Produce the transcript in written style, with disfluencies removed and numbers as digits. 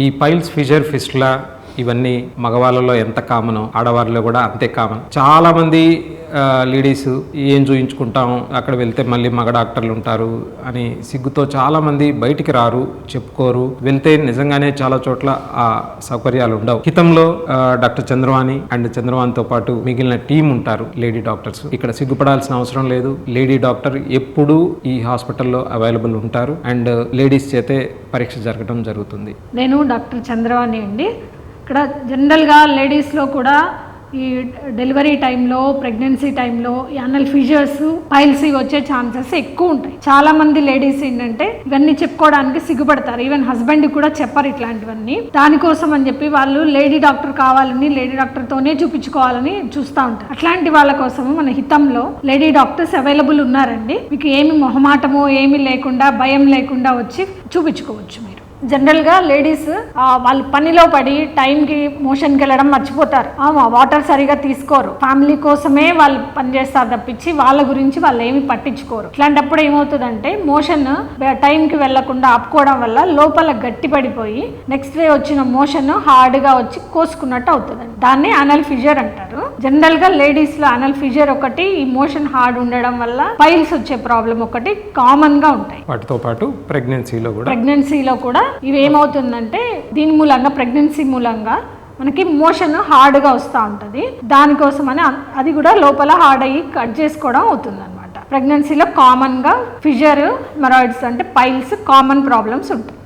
ఈ piles, fissure, fistula ఇవన్నీ మగవాళ్ళలో ఎంత కామనో ఆడవారిలో కూడా అంతే కామన్. చాలా మంది లేడీస్ ఏం చూయించుకుంటాం, అక్కడ వెళ్తే మళ్ళీ మగ డాక్టర్లు ఉంటారు అని సిగ్గుతో చాలా మంది బయటికి రారు, చెప్పుకోరు. వెళ్తే నిజంగానే చాలా చోట్ల ఆ సౌకర్యాలు ఉండవు. హితంలో డాక్టర్ చంద్రవాణి అండ్ చంద్రవాణితో పాటు మిగిలిన టీం ఉంటారు లేడీ డాక్టర్స్. ఇక్కడ సిగ్గుపడాల్సిన అవసరం లేదు. లేడీ డాక్టర్ ఎప్పుడూ ఈ హాస్పిటల్లో అవైలబుల్ ఉంటారు అండ్ లేడీస్ చేతే పరీక్ష జరగడం జరుగుతుంది. నేను డాక్టర్ చంద్రవాణి అండి. ఇక్కడ జనరల్గా లేడీస్లో కూడా ఈ డెలివరీ టైంలో, ప్రెగ్నెన్సీ టైంలో యానల్ ఫిషర్స్, పైల్స్ వచ్చే ఛాన్సెస్ ఎక్కువ ఉంటాయి. చాలా మంది లేడీస్ ఏంటంటే ఇవన్నీ చెప్పుకోవడానికి సిగ్గుపడతారు. ఈవెన్ హస్బెండ్ కూడా చెప్పరు ఇట్లాంటివన్నీ. దానికోసం అని చెప్పి వాళ్ళు లేడీ డాక్టర్ కావాలని, లేడీ డాక్టర్తోనే చూపించుకోవాలని చూస్తూ ఉంటారు. అట్లాంటి వాళ్ళ కోసము మన హితంలో లేడీ డాక్టర్స్ అవైలబుల్ ఉన్నారండి. మీకు ఏమి మొహమాటమో ఏమి లేకుండా, భయం లేకుండా వచ్చి చూపించుకోవచ్చు. మీరు జనరల్గా లేడీస్ వాళ్ళు పనిలో పడి టైంకి మోషన్కి వెళ్ళడం మర్చిపోతారు, వాటర్ సరిగా తీసుకోరు, ఫ్యామిలీ కోసమే వాళ్ళు పనిచేస్తారు తప్పించి వాళ్ళ గురించి వాళ్ళు ఏమి పట్టించుకోరు. ఇట్లాంటప్పుడు ఏమవుతుందంటే మోషన్ టైంకి వెళ్లకుండా ఆపుకోవడం వల్ల లోపల గట్టి పడిపోయి నెక్స్ట్ డే వచ్చిన మోషన్ హార్డ్గా వచ్చి కోసుకున్నట్టు అవుతుందండి. దాన్ని అనల్ ఫిషర్ అంటారు. జనరల్గా లేడీస్లో అనల్ ఫిషర్ ఒకటి, ఈ మోషన్ హార్డ్ ఉండడం వల్ల పైల్స్ వచ్చే ప్రాబ్లం ఒకటి కామన్గా ఉంటాయి. వాటితో పాటు ప్రెగ్నెన్సీలో కూడా ఇవి ఏమవుతుందంటే దీని మూలంగా, ప్రెగ్నెన్సీ మూలంగా మనకి మోషన్ హార్డ్గా వస్తూ ఉంటుంది. దానికోసమని అది కూడా లోపల హార్డ్ అయ్యి కట్ చేసుకోవడం అవుతుంది అనమాట. ప్రెగ్నెన్సీలో కామన్గా ఫిషర్, హెమరాయిడ్స్ అంటే పైల్స్ కామన్ ప్రాబ్లమ్స్ ఉంటాయి.